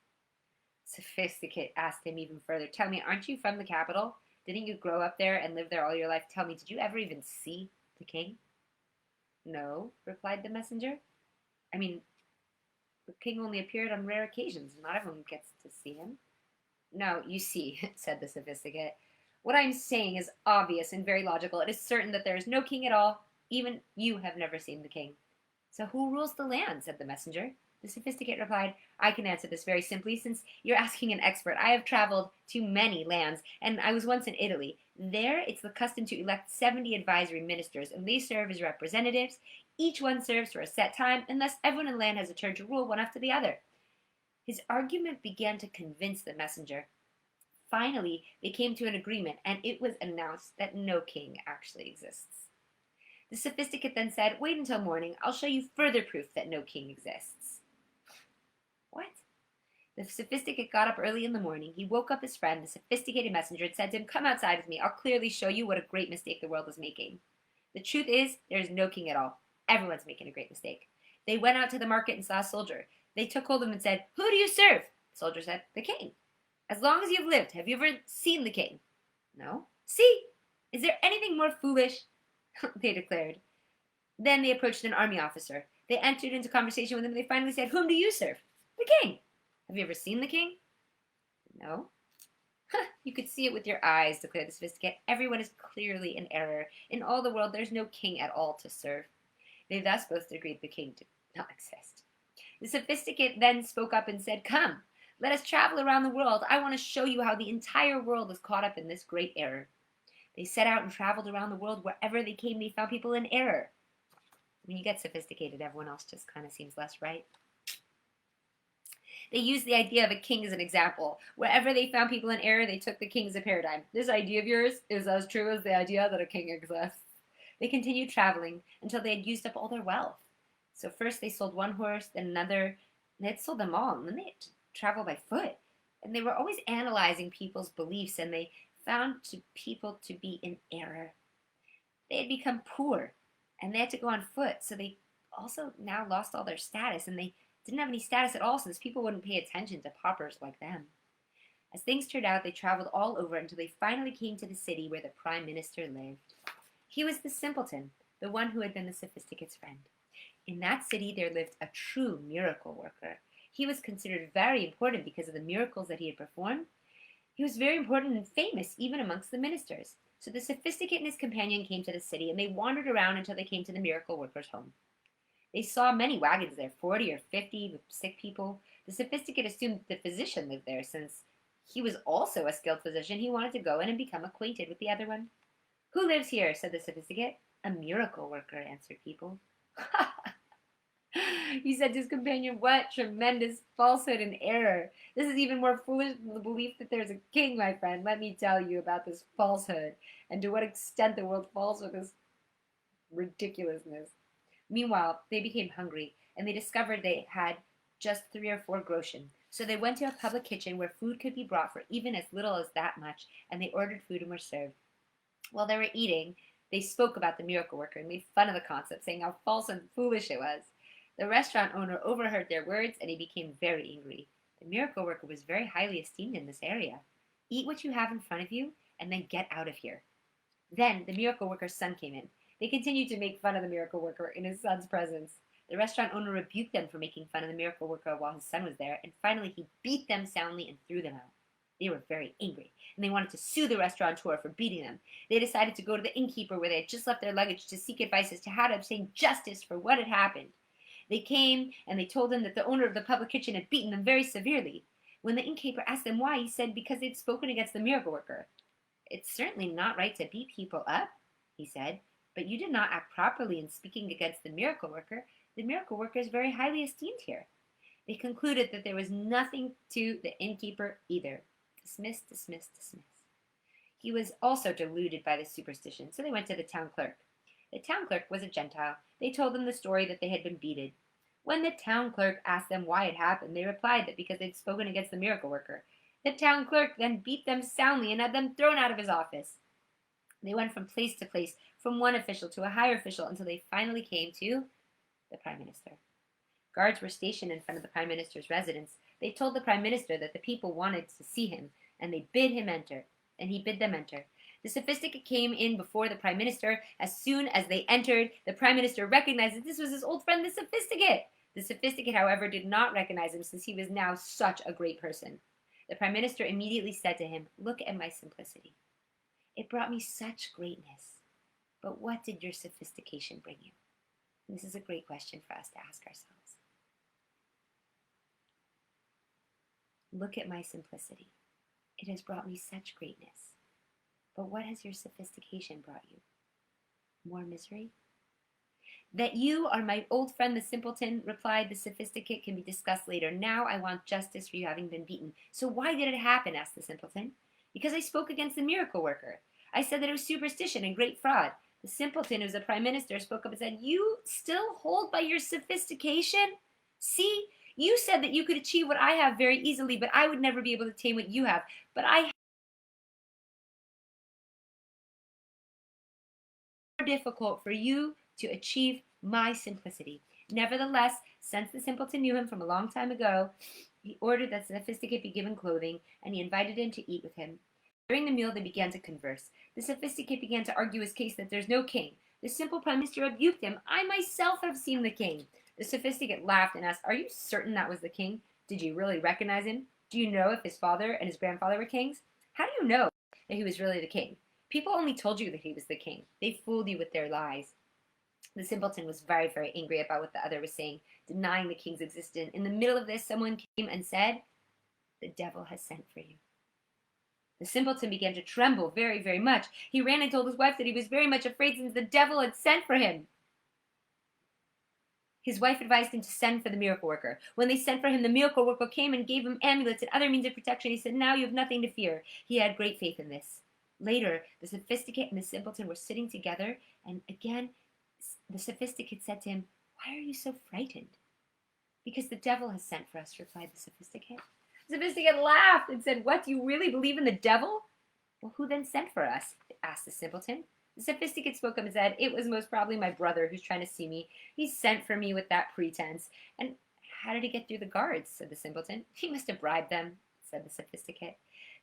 Sophisticate asked him even further, "Tell me, aren't you from the capital? Didn't you grow up there and live there all your life? Tell me, did you ever even see the king?" "No," replied the messenger. "I mean, the king only appeared on rare occasions. Not everyone gets to see him." "Now, you see," said the sophisticate, "what I'm saying is obvious and very logical. It is certain that there is no king at all. Even you have never seen the king." "So who rules the land?" said the messenger. The sophisticate replied, "I can answer this very simply, since you're asking an expert. I have traveled to many lands, and I was once in Italy. There, it's the custom to elect 70 advisory ministers, and they serve as representatives. Each one serves for a set time, and thus everyone in the land has a turn to rule one after the other." His argument began to convince the messenger. Finally, they came to an agreement, and it was announced that no king actually exists. The sophisticate then said, "Wait until morning. I'll show you further proof that no king exists." What? The sophisticate got up early in the morning. He woke up his friend, the sophisticated messenger, and said to him, "Come outside with me. I'll clearly show you what a great mistake the world is making. The truth is, there is no king at all. Everyone's making a great mistake." They went out to the market and saw a soldier. They took hold of him and said, "Who do you serve?" The soldier said, "The king." "As long as you've lived, have you ever seen the king?" "No." "See, is there anything more foolish?" They declared. Then they approached an army officer. They entered into conversation with him. They finally said, "Whom do you serve?" "The king." "Have you ever seen the king?" "No." "You could see it with your eyes," declared the sophisticate. "Everyone is clearly in error. In all the world, there's no king at all to serve." They thus both agreed the king did not exist. The sophisticate then spoke up and said, "Come, let us travel around the world. I want to show you how the entire world is caught up in this great error." They set out and traveled around the world. Wherever they came, they found people in error. When you get sophisticated, everyone else just kind of seems less right. They used the idea of a king as an example. Wherever they found people in error, they took the king as a paradigm. "This idea of yours is as true as the idea that a king exists." They continued traveling until they had used up all their wealth. So first they sold one horse, then another. They had sold them all, and then they had to travel by foot. And they were always analyzing people's beliefs, and they found people to be in error. They had become poor, and they had to go on foot, so they also now lost all their status, and they didn't have any status at all, since people wouldn't pay attention to paupers like them. As things turned out, they traveled all over until they finally came to the city where the prime minister lived. He was the simpleton, the one who had been the sophisticate's friend. In that city there lived a true miracle worker. He was considered very important because of the miracles that he had performed. He was very important and famous even amongst the ministers. So the sophisticate and his companion came to the city, and they wandered around until they came to the miracle worker's home. They saw many wagons there, 40 or 50 with sick people. The sophisticate assumed that the physician lived there, since he was also a skilled physician. He wanted to go in and become acquainted with the other one. Who lives here? Said the sophisticate. A miracle worker, answered people. He said to his companion, what tremendous falsehood and error. This is even more foolish than the belief that there's a king, my friend. Let me tell you about this falsehood, and to what extent the world falls with this ridiculousness. Meanwhile, they became hungry, and they discovered they had just 3 or 4 groschen. So they went to a public kitchen where food could be brought for even as little as that much, and they ordered food and were served. While they were eating, they spoke about the miracle worker and made fun of the concept, saying how false and foolish it was. The restaurant owner overheard their words, and he became very angry. The miracle worker was very highly esteemed in this area. Eat what you have in front of you, and then get out of here. Then the miracle worker's son came in. They continued to make fun of the miracle worker in his son's presence. The restaurant owner rebuked them for making fun of the miracle worker while his son was there, and finally he beat them soundly and threw them out. They were very angry, and they wanted to sue the restaurateur for beating them. They decided to go to the innkeeper where they had just left their luggage to seek advice as to how to obtain justice for what had happened. They came, and they told him that the owner of the public kitchen had beaten them very severely. When the innkeeper asked them why, he said because they'd spoken against the miracle worker. It's certainly not right to beat people up, he said, but you did not act properly in speaking against the miracle worker. The miracle worker is very highly esteemed here. They concluded that there was nothing to the innkeeper either. Dismiss, dismiss, dismiss. He was also deluded by this superstition, so they went to the town clerk. The town clerk was a Gentile. They told him the story that they had been beaten. When the town clerk asked them why it happened, they replied that because they'd spoken against the miracle worker. The town clerk then beat them soundly and had them thrown out of his office. They went from place to place, from one official to a higher official, until they finally came to the Prime Minister. Guards were stationed in front of the Prime Minister's residence. They told the Prime Minister that the people wanted to see him, and they bid him enter, and he bid them enter. The sophisticate came in before the Prime Minister. As soon as they entered, the Prime Minister recognized that this was his old friend, the sophisticate. The sophisticate, however, did not recognize him, since he was now such a great person. The Prime Minister immediately said to him, "Look at my simplicity. It brought me such greatness. But what did your sophistication bring you?" And this is a great question for us to ask ourselves. Look at my simplicity. It has brought me such greatness. But what has your sophistication brought you? More misery? That you are my old friend the simpleton, replied the sophisticate, can be discussed later. Now I want justice for you having been beaten. So why did it happen? Asked the simpleton. Because I spoke against the miracle worker. I said that it was superstition and great fraud. The simpleton, who was the Prime Minister, spoke up and said, "You still hold by your sophistication? See, you said that you could achieve what I have very easily, but I would never be able to attain what you have. But I difficult for you to achieve my simplicity." Nevertheless, since the simpleton knew him from a long time ago, he ordered that the sophisticate be given clothing, and he invited him to eat with him. During the meal, they began to converse. The sophisticate began to argue his case that there's no king. The simple Prime Minister rebuked him. "I myself have seen the king." The sophisticate laughed and asked, "Are you certain that was the king? Did you really recognize him? Do you know if his father and his grandfather were kings? How do you know that he was really the king? People only told you that he was the king. They fooled you with their lies." The simpleton was very, very angry about what the other was saying, denying the king's existence. In the middle of this, someone came and said, "The devil has sent for you." The simpleton began to tremble very, very much. He ran and told his wife that he was very much afraid, since the devil had sent for him. His wife advised him to send for the miracle worker. When they sent for him, the miracle worker came and gave him amulets and other means of protection. He said, "Now you have nothing to fear." He had great faith in this. Later, the sophisticate and the simpleton were sitting together, and again, the sophisticate said to him, "Why are you so frightened?" "Because the devil has sent for us," replied the sophisticate. The sophisticate laughed and said, "What, do you really believe in the devil?" "Well, who then sent for us?" asked the simpleton. The sophisticate spoke up and said, "It was most probably my brother who's trying to see me. He sent for me with that pretense." "And how did he get through the guards?" said the simpleton. "He must have bribed them," said the sophisticate.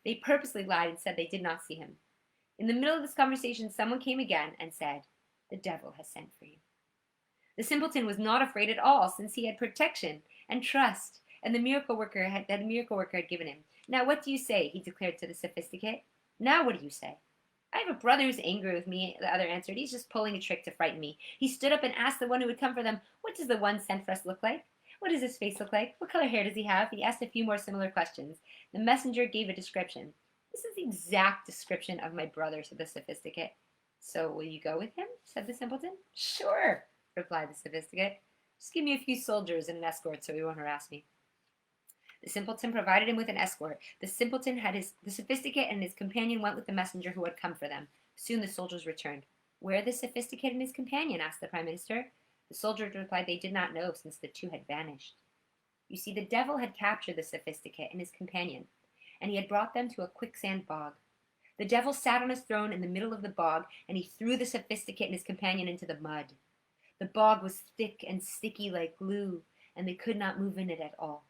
They purposely lied and said they did not see him. In the middle of this conversation, someone came again and said, "The devil has sent for you." The simpleton was not afraid at all, since he had protection and trust, and the miracle worker had given him. "Now what do you say?" he declared to the sophisticate. "Now what do you say?" I have a brother who's angry with me, the other answered. He's just pulling a trick to frighten me. He stood up and asked the one who would come for them, what does the one sent for us look like? What does his face look like? What color hair does he have? He asked a few more similar questions. The messenger gave a description. This is the exact description of my brother, said the sophisticate. So will you go with him? Said the simpleton. Sure, replied the sophisticate. Just give me a few soldiers and an escort so he won't harass me. The simpleton provided him with an escort. The sophisticate and his companion went with the messenger who had come for them. Soon the soldiers returned. Where are the sophisticate and his companion? Asked the prime minister. The soldiers replied they did not know, since the two had vanished. You see, the devil had captured the sophisticate and his companion, and he had brought them to a quicksand bog. The devil sat on his throne in the middle of the bog, and he threw the sophisticate and his companion into the mud. The bog was thick and sticky like glue, and they could not move in it at all.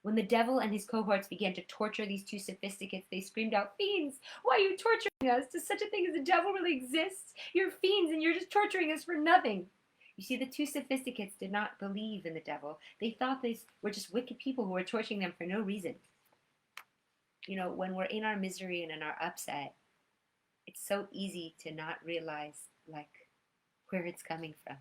When the devil and his cohorts began to torture these two sophisticates, they screamed out, Fiends! Why are you torturing us? Does such a thing as a devil really exist? You're fiends and you're just torturing us for nothing. You see, the two sophisticates did not believe in the devil. They thought they were just wicked people who were torturing them for no reason. You know, when we're in our misery and in our upset, it's so easy to not realize, like, where it's coming from,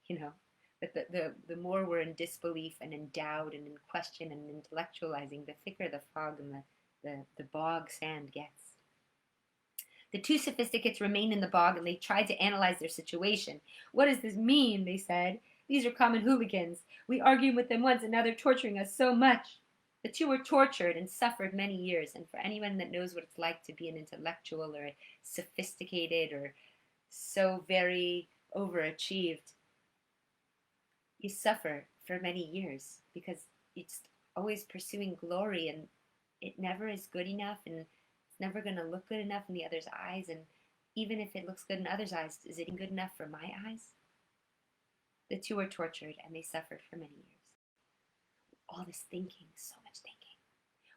you know. But the more we're in disbelief and in doubt and in question and intellectualizing, the thicker the fog and the bog sand gets. The two sophisticates remained in the bog and they tried to analyze their situation. What does this mean? They said. These are common hooligans. We argued with them once and now they're torturing us so much. The two were tortured and suffered many years, and for anyone that knows what it's like to be an intellectual or sophisticated or so very overachieved, you suffer for many years because it's always pursuing glory and it never is good enough and it's never going to look good enough in the other's eyes. And even if it looks good in others' eyes, is it good enough for my eyes? The two were tortured and they suffered for many years. All this thinking, so much thinking.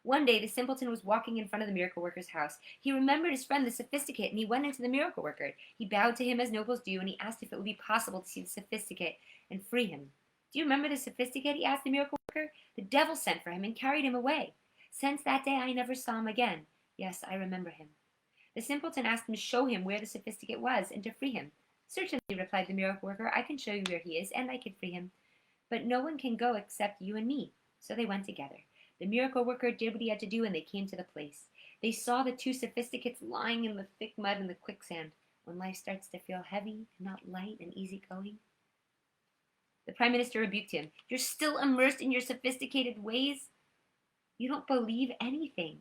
One day, the simpleton was walking in front of the miracle worker's house. He remembered his friend, the sophisticate, and he went into the miracle worker. He bowed to him as nobles do, and he asked if it would be possible to see the sophisticate and free him. Do you remember the sophisticate? He asked the miracle worker. The devil sent for him and carried him away. Since that day, I never saw him again. Yes, I remember him. The simpleton asked him to show him where the sophisticate was and to free him. Certainly, replied the miracle worker, I can show you where he is, and I can free him. But no one can go except you and me. So they went together. The miracle worker did what he had to do, and they came to the place. They saw the two sophisticates lying in the thick mud and the quicksand. When life starts to feel heavy and not light and easygoing. The prime minister rebuked him. You're still immersed in your sophisticated ways? You don't believe anything.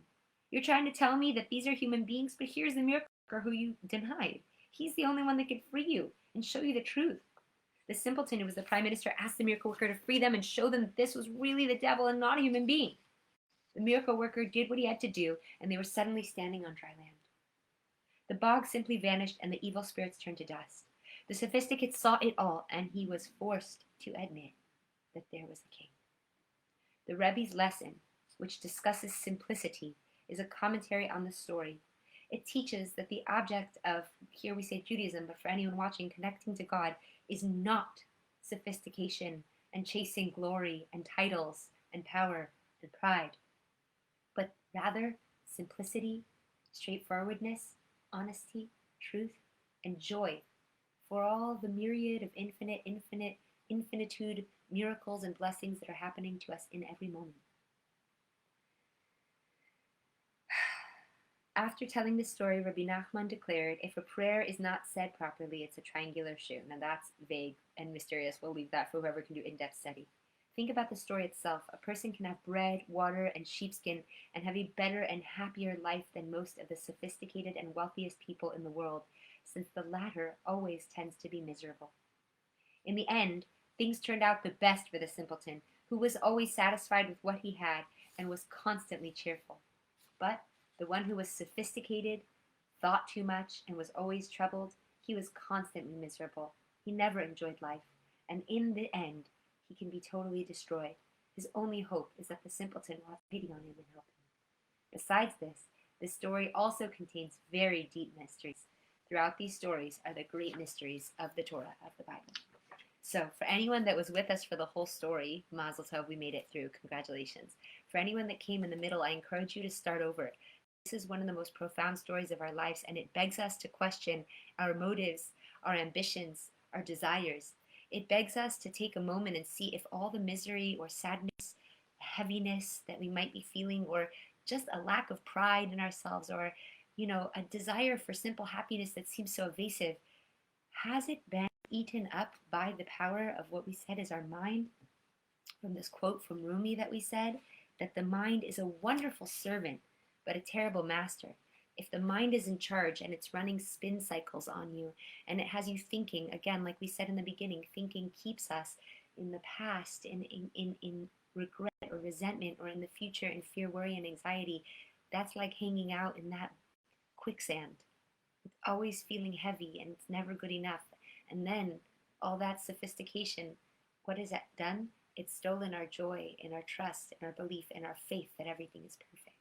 You're trying to tell me that these are human beings, but here's the miracle worker who you denied. He's the only one that can free you and show you the truth. The simpleton, who was the prime minister, asked the miracle worker to free them and show them that this was really the devil and not a human being. The miracle worker did what he had to do, and they were suddenly standing on dry land. The bog simply vanished, and the evil spirits turned to dust. The sophisticate saw it all, and he was forced to admit that there was a king. The Rebbe's lesson, which discusses simplicity, is a commentary on the story. It teaches that the object of, here we say Judaism, but for anyone watching, connecting to God, is not sophistication and chasing glory and titles and power and pride, but rather simplicity, straightforwardness, honesty, truth, and joy for all the myriad of infinitude, miracles and blessings that are happening to us in every moment. After telling this story, Rabbi Nachman declared, if a prayer is not said properly, it's a triangular shoe. Now that's vague and mysterious. We'll leave that for whoever can do in-depth study. Think about the story itself. A person can have bread, water, and sheepskin and have a better and happier life than most of the sophisticated and wealthiest people in the world, since the latter always tends to be miserable. In the end, things turned out the best for the simpleton, who was always satisfied with what he had and was constantly cheerful. But the one who was sophisticated, thought too much, and was always troubled, he was constantly miserable. He never enjoyed life, and in the end, he can be totally destroyed. His only hope is that the simpleton will have pity on him and help him. Besides this, the story also contains very deep mysteries. Throughout these stories are the great mysteries of the Torah, of the Bible. So, for anyone that was with us for the whole story, Mazel Tov, we made it through. Congratulations. For anyone that came in the middle, I encourage you to start over. This is one of the most profound stories of our lives, and it begs us to question our motives, our ambitions, our desires. It begs us to take a moment and see if all the misery or sadness, heaviness that we might be feeling, or just a lack of pride in ourselves, or a desire for simple happiness that seems so evasive, has it been eaten up by the power of what we said is our mind? From this quote from Rumi that we said, that the mind is a wonderful servant, but a terrible master. If the mind is in charge and it's running spin cycles on you, and it has you thinking, again, like we said in the beginning, thinking keeps us in the past, in regret or resentment, or in the future in fear, worry, and anxiety. That's like hanging out in that quicksand. It's always feeling heavy and it's never good enough. And then all that sophistication, what has that done? It's stolen our joy and our trust and our belief and our faith that everything is perfect.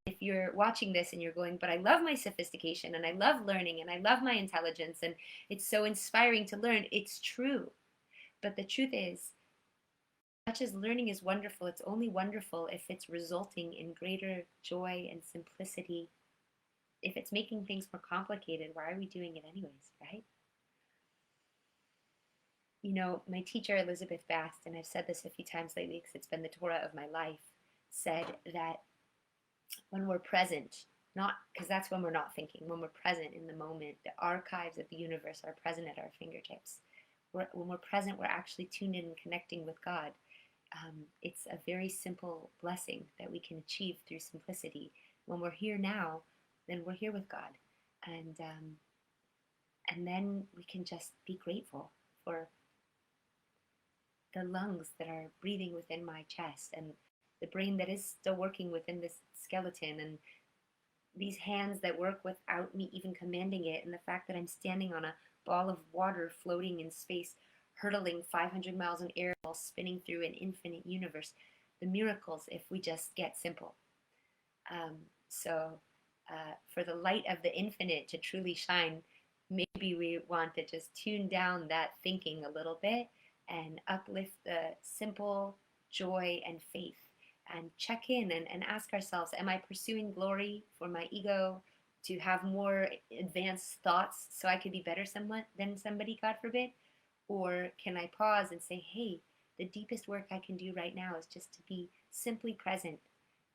If you're watching this and you're going, but I love my sophistication and I love learning and I love my intelligence and it's so inspiring to learn, it's true. But the truth is, much as learning is wonderful, it's only wonderful if it's resulting in greater joy and simplicity. If it's making things more complicated, why are we doing it anyways, right? My teacher, Elizabeth Bast, and I've said this a few times lately because it's been the Torah of my life, said that when we're present, not because that's when we're not thinking, when we're present in the moment, the archives of the universe are present at our fingertips. When we're present, we're actually tuned in and connecting with God. It's a very simple blessing that we can achieve through simplicity. When we're here now, then we're here with God. And then we can just be grateful for the lungs that are breathing within my chest, and the brain that is still working within this skeleton, and these hands that work without me even commanding it, and the fact that I'm standing on a ball of water floating in space, hurtling 500 miles in air while spinning through an infinite universe. The miracles if we just get simple. For the light of the infinite to truly shine, maybe we want to just tune down that thinking a little bit and uplift the simple joy and faith, and check in and ask ourselves, am I pursuing glory for my ego, to have more advanced thoughts so I could be better than somebody, God forbid? Or can I pause and say, hey, the deepest work I can do right now is just to be simply present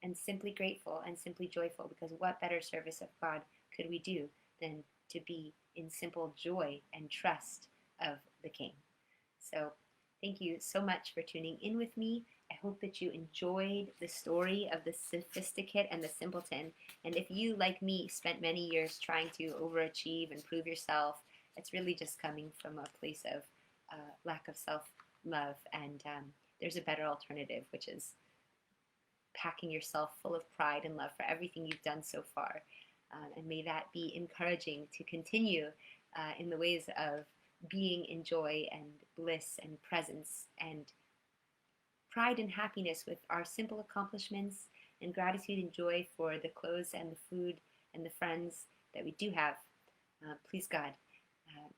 and simply grateful and simply joyful, because what better service of God could we do than to be in simple joy and trust of the King? So thank you so much for tuning in with me. I hope that you enjoyed the story of the sophisticate and the simpleton. And if you, like me, spent many years trying to overachieve and prove yourself, it's really just coming from a place of lack of self-love. And there's a better alternative, which is packing yourself full of pride and love for everything you've done so far. And may that be encouraging to continue in the ways of being in joy and bliss and presence and pride and happiness with our simple accomplishments, and gratitude and joy for the clothes and the food and the friends that we do have. Please God,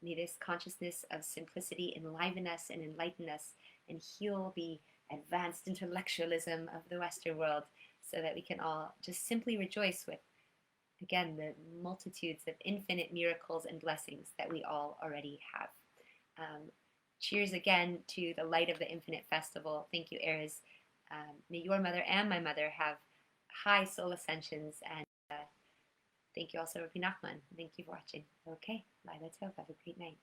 may this consciousness of simplicity enliven us and enlighten us and heal the advanced intellectualism of the Western world, so that we can all just simply rejoice with, again, the multitudes of infinite miracles and blessings that we all already have. Cheers again to the light of the Infinite Festival. Thank you, Erez. May your mother and my mother have high soul ascensions, and thank you also, Rabbi Nachman. Thank you for watching. Okay, Laila Tov. Have a great night.